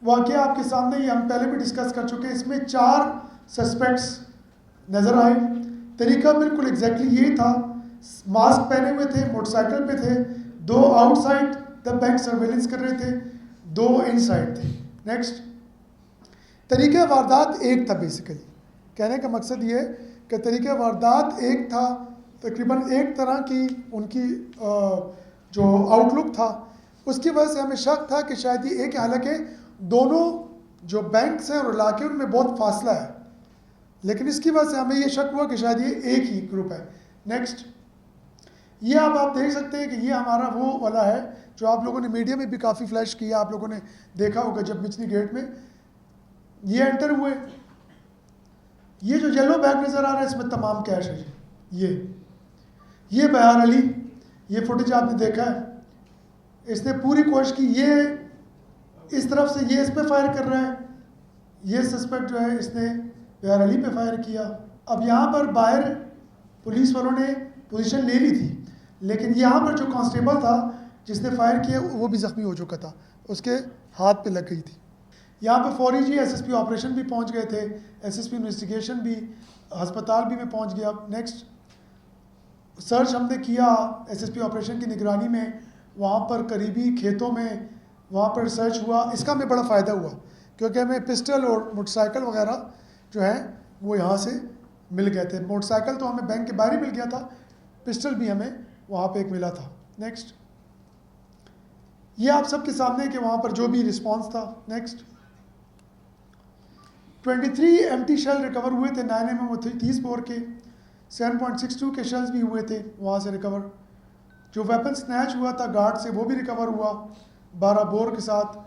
वाकया आपके सामने ही हम पहले भी डिस्कस कर चुके हैं। इसमें 4 सस्पेक्ट्स नज़र आए। तरीका बिल्कुल एग्जैक्टली यही था। मास्क पहने हुए थे, मोटरसाइकिल पे थे, 2 आउटसाइड द बैंक सर्वेलेंस कर रहे थे, 2 इनसाइड थे। नेक्स्ट, तरीका वारदात एक था। बेसिकली कहने का मकसद ये है कि तरीका वारदात एक था। तकरीबन एक तरह की उनकी जो आउटलुक था, उसकी वजह से हमें शक था कि शायद ये एक, हालांकि दोनों जो बैंक्स हैं और इलाके उनमें बहुत फासला है, लेकिन इसकी वजह से हमें ये शक हुआ कि शायद ये एक ही ग्रुप है। नेक्स्ट, ये अब आप देख सकते हैं कि ये हमारा वो वाला है जो आप लोगों ने मीडिया में भी काफ़ी फ्लैश किया, आप लोगों ने देखा होगा जब निचली गेट में ये एंटर हुए। ये जो येलो बैग नज़र आ रहा है इसमें तमाम कैश है। ये बहार अली, ये फुटेज आपने देखा है, इसने पूरी कोशिश की, ये इस तरफ से ये इस पे फायर कर रहा है, ये सस्पेक्ट जो है इसने बहार अली पे फायर किया। अब यहाँ पर बाहर पुलिस वालों ने पोजीशन ले ली थी, लेकिन यहाँ पर जो कांस्टेबल था जिसने फायर किया वो भी ज़ख्मी हो चुका था, उसके हाथ पे लग गई थी। यहाँ पे फौरी जी एसएसपी ऑपरेशन भी पहुँच गए थे, एसएसपी इन्वेस्टिगेशन भी, अस्पताल भी में पहुँच गया। नेक्स्ट, सर्च हमने किया एसएसपी ऑपरेशन की निगरानी में, वहाँ पर करीबी खेतों में वहाँ पर सर्च हुआ। इसका हमें बड़ा फ़ायदा हुआ क्योंकि हमें पिस्टल और मोटरसाइकिल वगैरह जो है वो यहाँ से मिल गए थे। मोटरसाइकिल तो हमें बैंक के बाहर ही मिल गया था, पिस्टल भी हमें वहाँ पे एक मिला था। नेक्स्ट, ये आप सबके सामने कि वहाँ पर जो भी रिस्पॉन्स था। नेक्स्ट, 23 एम्प्टी शेल रिकवर हुए थे 9mm और 30 बोर के, 7.62 के शेल्स भी हुए थे वहाँ से रिकवर। जो वेपन स्नैच हुआ था गार्ड से वो भी रिकवर हुआ 12 बोर के साथ।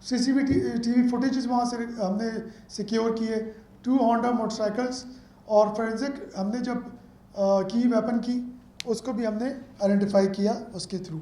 CCTV फुटेजेस वहाँ से हमने सिक्योर किए, 2 होंडा मोटरसाइकिल्स, और फोरेंसिक हमने जब की वेपन की उसको भी हमने आइडेंटिफाई किया उसके थ्रू।